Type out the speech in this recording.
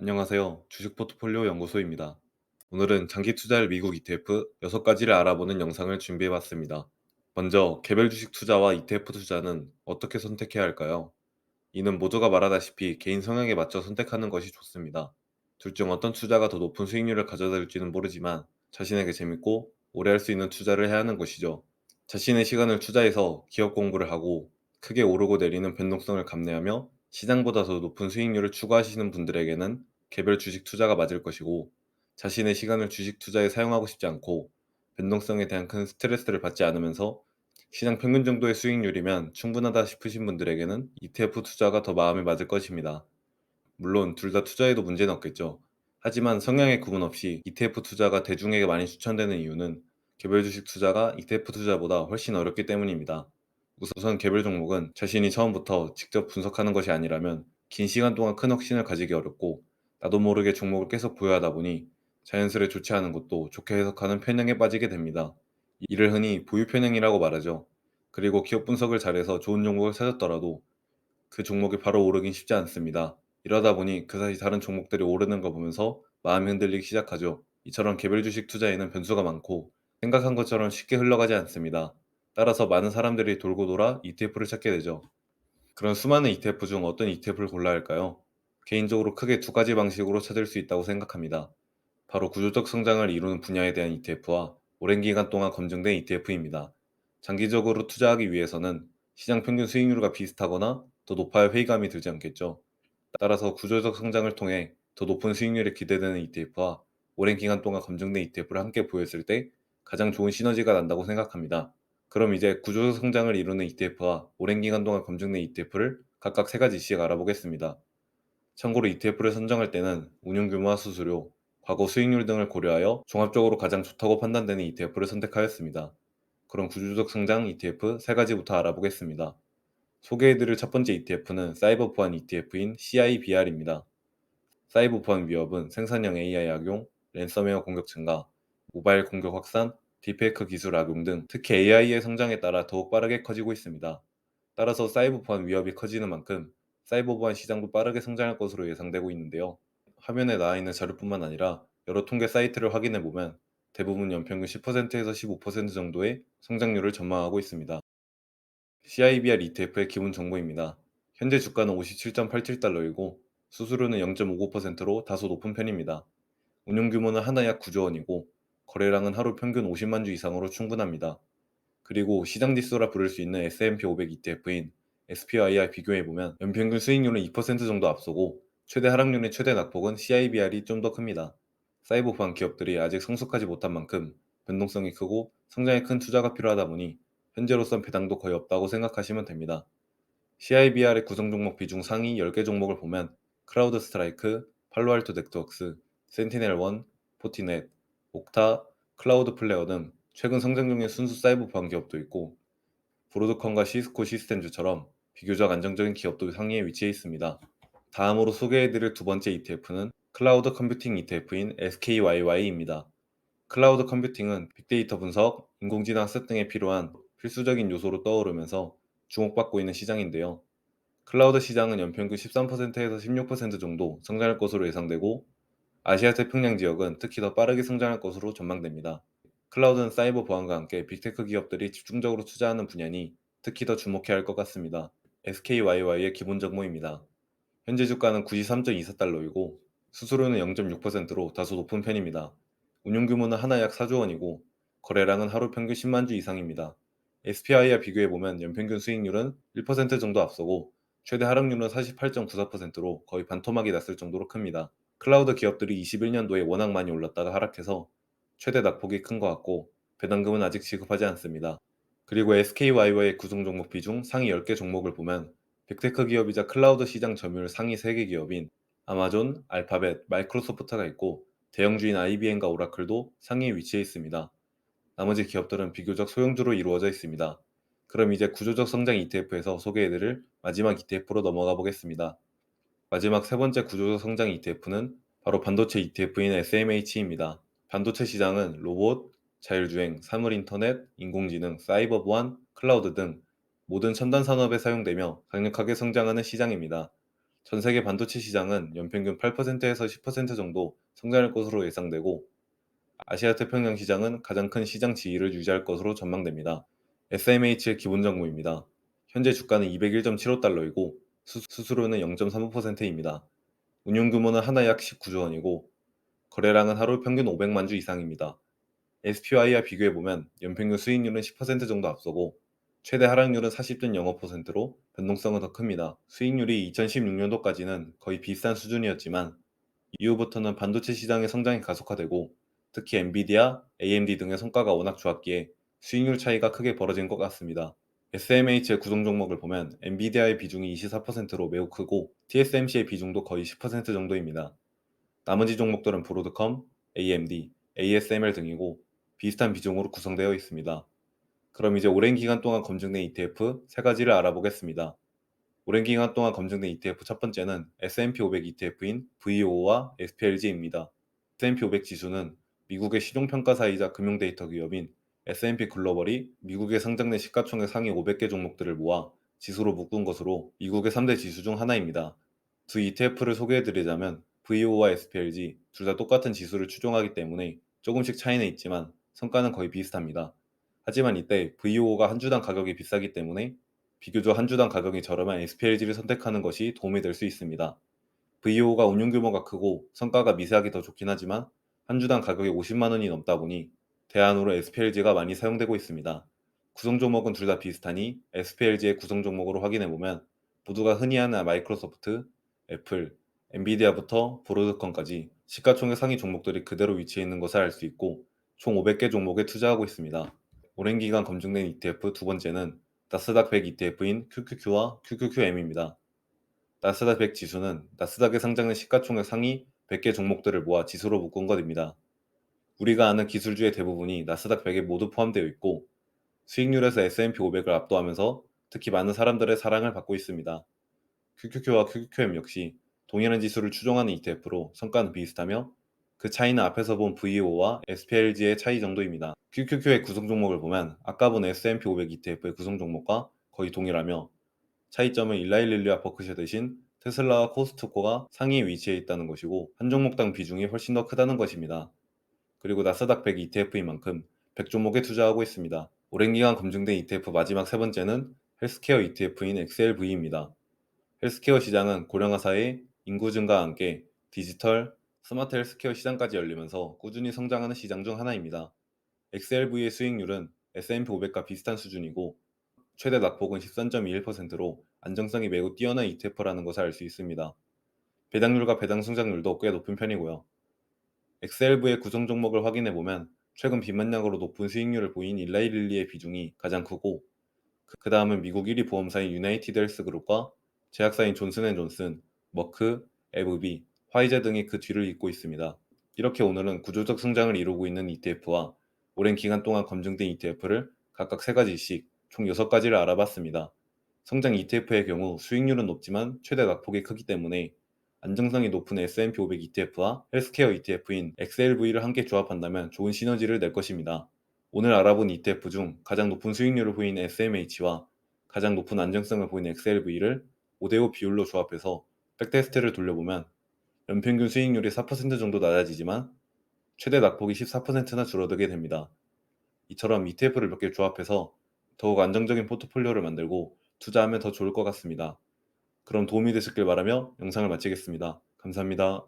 안녕하세요. 주식 포트폴리오 연구소입니다. 오늘은 장기 투자할 미국 ETF 6가지를 알아보는 영상을 준비해 봤습니다. 먼저 개별 주식 투자와 ETF 투자는 어떻게 선택해야 할까요? 이는 모두가 말하다시피 개인 성향에 맞춰 선택하는 것이 좋습니다. 둘 중 어떤 투자가 더 높은 수익률을 가져다 줄지는 모르지만 자신에게 재밌고 오래 할 수 있는 투자를 해야 하는 것이죠. 자신의 시간을 투자해서 기업 공부를 하고 크게 오르고 내리는 변동성을 감내하며 시장보다 더 높은 수익률을 추구하시는 분들에게는 개별 주식 투자가 맞을 것이고, 자신의 시간을 주식 투자에 사용하고 싶지 않고 변동성에 대한 큰 스트레스를 받지 않으면서 시장 평균 정도의 수익률이면 충분하다 싶으신 분들에게는 ETF 투자가 더 마음에 맞을 것입니다. 물론 둘 다 투자해도 문제는 없겠죠. 하지만 성향에 구분 없이 ETF 투자가 대중에게 많이 추천되는 이유는 개별 주식 투자가 ETF 투자보다 훨씬 어렵기 때문입니다. 우선 개별 종목은 자신이 처음부터 직접 분석하는 것이 아니라면 긴 시간 동안 큰 확신을 가지기 어렵고, 나도 모르게 종목을 계속 보유하다 보니 자연스레 좋지 않은 것도 좋게 해석하는 편향에 빠지게 됩니다. 이를 흔히 보유 편향이라고 말하죠. 그리고 기업 분석을 잘해서 좋은 종목을 찾았더라도 그 종목이 바로 오르긴 쉽지 않습니다. 이러다 보니 그 사이 다른 종목들이 오르는 거 보면서 마음이 흔들리기 시작하죠. 이처럼 개별 주식 투자에는 변수가 많고 생각한 것처럼 쉽게 흘러가지 않습니다. 따라서 많은 사람들이 돌고 돌아 ETF를 찾게 되죠. 그런 수많은 ETF 중 어떤 ETF를 골라야 할까요? 개인적으로 크게 두 가지 방식으로 찾을 수 있다고 생각합니다. 바로 구조적 성장을 이루는 분야에 대한 ETF와 오랜 기간 동안 검증된 ETF입니다. 장기적으로 투자하기 위해서는 시장 평균 수익률과 비슷하거나 더 높아야 회의감이 들지 않겠죠. 따라서 구조적 성장을 통해 더 높은 수익률이 기대되는 ETF와 오랜 기간 동안 검증된 ETF를 함께 보였을 때 가장 좋은 시너지가 난다고 생각합니다. 그럼 이제 구조적 성장을 이루는 ETF와 오랜 기간 동안 검증된 ETF를 각각 세 가지씩 알아보겠습니다. 참고로 ETF를 선정할 때는 운용 규모와 수수료, 과거 수익률 등을 고려하여 종합적으로 가장 좋다고 판단되는 ETF를 선택하였습니다. 그럼 구조적 성장 ETF 세 가지부터 알아보겠습니다. 소개해드릴 첫 번째 ETF는 사이버 보안 ETF인 CIBR입니다. 사이버 보안 위협은 생산형 AI 악용, 랜섬웨어 공격 증가, 모바일 공격 확산, 딥페이크 기술 악용 등 특히 AI의 성장에 따라 더욱 빠르게 커지고 있습니다. 따라서 사이버 보안 위협이 커지는 만큼 사이버 보안 시장도 빠르게 성장할 것으로 예상되고 있는데요. 화면에 나와 있는 자료뿐만 아니라 여러 통계 사이트를 확인해 보면 대부분 연평균 10%에서 15% 정도의 성장률을 전망하고 있습니다. CIBR ETF의 기본 정보입니다. 현재 주가는 57.87달러이고 수수료는 0.59%로 다소 높은 편입니다. 운용 규모는 하나 약 9조 원이고 거래량은 하루 평균 50만 주 이상으로 충분합니다. 그리고 시장 지수라 부를 수 있는 S&P 500 ETF인 SPY와 비교해보면 연평균 수익률은 2% 정도 앞서고 최대 하락률의 최대 낙폭은 CIBR이 좀 더 큽니다. 사이버 보안 기업들이 아직 성숙하지 못한 만큼 변동성이 크고 성장에 큰 투자가 필요하다 보니 현재로선 배당도 거의 없다고 생각하시면 됩니다. CIBR의 구성 종목 비중 상위 10개 종목을 보면 크라우드 스트라이크, 팔로알토 네트워크스, 센티넬1, 포티넷, 옥타, 클라우드 플레어 등 최근 성장 중인 순수 사이버 보안 기업도 있고, 브로드컴과 시스코 시스템즈처럼 비교적 안정적인 기업도 상위에 위치해 있습니다. 다음으로 소개해드릴 두 번째 ETF는 클라우드 컴퓨팅 ETF인 SKYY입니다. 클라우드 컴퓨팅은 빅데이터 분석, 인공지능 학습 등에 필요한 필수적인 요소로 떠오르면서 주목받고 있는 시장인데요. 클라우드 시장은 연평균 13%에서 16% 정도 성장할 것으로 예상되고, 아시아 태평양 지역은 특히 더 빠르게 성장할 것으로 전망됩니다. 클라우드는 사이버 보안과 함께 빅테크 기업들이 집중적으로 투자하는 분야니 특히 더 주목해야 할 것 같습니다. SKYY의 기본 정보입니다. 현재 주가는 93.24달러이고 수수료는 0.6%로 다소 높은 편입니다. 운용 규모는 하나 약 4조 원이고 거래량은 하루 평균 10만 주 이상입니다. SPI와 비교해보면 연평균 수익률은 1% 정도 앞서고 최대 하락률은 48.94%로 거의 반토막이 났을 정도로 큽니다. 클라우드 기업들이 21년도에 워낙 많이 올랐다가 하락해서 최대 낙폭이 큰 것 같고 배당금은 아직 지급하지 않습니다. 그리고 SKYY의 구성 종목 비중 상위 10개 종목을 보면 빅테크 기업이자 클라우드 시장 점유율 상위 3개 기업인 아마존, 알파벳, 마이크로소프트가 있고 대형주인 IBM과 오라클도 상위에 위치해 있습니다. 나머지 기업들은 비교적 소형주로 이루어져 있습니다. 그럼 이제 구조적 성장 ETF에서 소개해드릴 마지막 ETF로 넘어가 보겠습니다. 마지막 세 번째 구조적 성장 ETF는 바로 반도체 ETF인 SMH입니다. 반도체 시장은 로봇, 자율주행, 사물인터넷, 인공지능, 사이버 보안, 클라우드 등 모든 첨단 산업에 사용되며 강력하게 성장하는 시장입니다. 전 세계 반도체 시장은 연평균 8%에서 10% 정도 성장할 것으로 예상되고, 아시아 태평양 시장은 가장 큰 시장 지위를 유지할 것으로 전망됩니다. SMH의 기본 정보입니다. 현재 주가는 201.75달러이고 수수료는 0.35%입니다. 운용 규모는 하나에 약 19조 원이고 거래량은 하루 평균 500만 주 이상입니다. SPY와 비교해보면 연평균 수익률은 10% 정도 앞서고 최대 하락률은 40.05%로 변동성은 더 큽니다. 수익률이 2016년도까지는 거의 비슷한 수준이었지만 이후부터는 반도체 시장의 성장이 가속화되고 특히 엔비디아, AMD 등의 성과가 워낙 좋았기에 수익률 차이가 크게 벌어진 것 같습니다. SMH의 구성 종목을 보면 엔비디아의 비중이 24%로 매우 크고 TSMC의 비중도 거의 10% 정도입니다. 나머지 종목들은 브로드컴, AMD, ASML 등이고 비슷한 비중으로 구성되어 있습니다. 그럼 이제 오랜 기간 동안 검증된 ETF 세 가지를 알아보겠습니다. 오랜 기간 동안 검증된 ETF 첫 번째는 S&P 500 ETF인 VO와 SPLG입니다. S&P 500 지수는 미국의 실용평가사이자 금융데이터 기업인 S&P 글로벌이 미국에 상장된 시가총액 상위 500개 종목들을 모아 지수로 묶은 것으로 미국의 3대 지수 중 하나입니다. 두 ETF를 소개해드리자면 VO와 SPLG 둘 다 똑같은 지수를 추종하기 때문에 조금씩 차이는 있지만 성과는 거의 비슷합니다. 하지만 이때 VO가 한 주당 가격이 비싸기 때문에 비교적 한 주당 가격이 저렴한 SPLG를 선택하는 것이 도움이 될 수 있습니다. VO가 운용 규모가 크고 성과가 미세하게 더 좋긴 하지만 한 주당 가격이 50만 원이 넘다 보니 대안으로 SPLG가 많이 사용되고 있습니다. 구성 종목은 둘 다 비슷하니 SPLG의 구성 종목으로 확인해보면 모두가 흔히 하는 마이크로소프트, 애플, 엔비디아부터 브로드컴까지 시가총액 상위 종목들이 그대로 위치해 있는 것을 알 수 있고 총 500개 종목에 투자하고 있습니다. 오랜 기간 검증된 ETF 두 번째는 나스닥 100 ETF인 QQQ와 QQQM입니다. 나스닥 100 지수는 나스닥에 상장된 시가총액 상위 100개 종목들을 모아 지수로 묶은 것입니다. 우리가 아는 기술주의 대부분이 나스닥 100에 모두 포함되어 있고 수익률에서 S&P 500을 압도하면서 특히 많은 사람들의 사랑을 받고 있습니다. QQQ와 QQQM 역시 동일한 지수를 추종하는 ETF로 성과는 비슷하며 그 차이는 앞에서 본 VO와 SPLG의 차이 정도입니다. QQQ의 구성 종목을 보면 아까 본 S&P 500 ETF의 구성 종목과 거의 동일하며 차이점은 일라일릴리와 버크셔 대신 테슬라와 코스트코가 상위에 위치해 있다는 것이고 한 종목당 비중이 훨씬 더 크다는 것입니다. 그리고 나스닥 100 ETF인 만큼 100종목에 투자하고 있습니다. 오랜 기간 검증된 ETF 마지막 세 번째는 헬스케어 ETF인 XLV입니다. 헬스케어 시장은 고령화 사회, 인구 증가와 함께 디지털, 스마트 헬스케어 시장까지 열리면서 꾸준히 성장하는 시장 중 하나입니다. XLV의 수익률은 S&P 500과 비슷한 수준이고 최대 낙폭은 13.21%로 안정성이 매우 뛰어난 ETF라는 것을 알 수 있습니다. 배당률과 배당 성장률도 꽤 높은 편이고요. XLV의 구성 종목을 확인해보면 최근 비만약으로 높은 수익률을 보인 일라이릴리의 비중이 가장 크고 그 다음은 미국 1위 보험사인 유나이티드 헬스그룹과 제약사인 존슨앤존슨, 머크, 에브비, 화이자 등이 그 뒤를 잇고 있습니다. 이렇게 오늘은 구조적 성장을 이루고 있는 ETF와 오랜 기간 동안 검증된 ETF를 각각 3가지씩 총 6가지를 알아봤습니다. 성장 ETF의 경우 수익률은 높지만 최대 낙폭이 크기 때문에 안정성이 높은 S&P 500 ETF와 헬스케어 ETF인 XLV를 함께 조합한다면 좋은 시너지를 낼 것입니다. 오늘 알아본 ETF 중 가장 높은 수익률을 보이는 SMH와 가장 높은 안정성을 보이는 XLV를 5대5 비율로 조합해서 백테스트를 돌려보면 연평균 수익률이 4% 정도 낮아지지만 최대 낙폭이 14%나 줄어들게 됩니다. 이처럼 ETF를 몇 개 조합해서 더욱 안정적인 포트폴리오를 만들고 투자하면 더 좋을 것 같습니다. 그럼 도움이 되셨길 바라며 영상을 마치겠습니다. 감사합니다.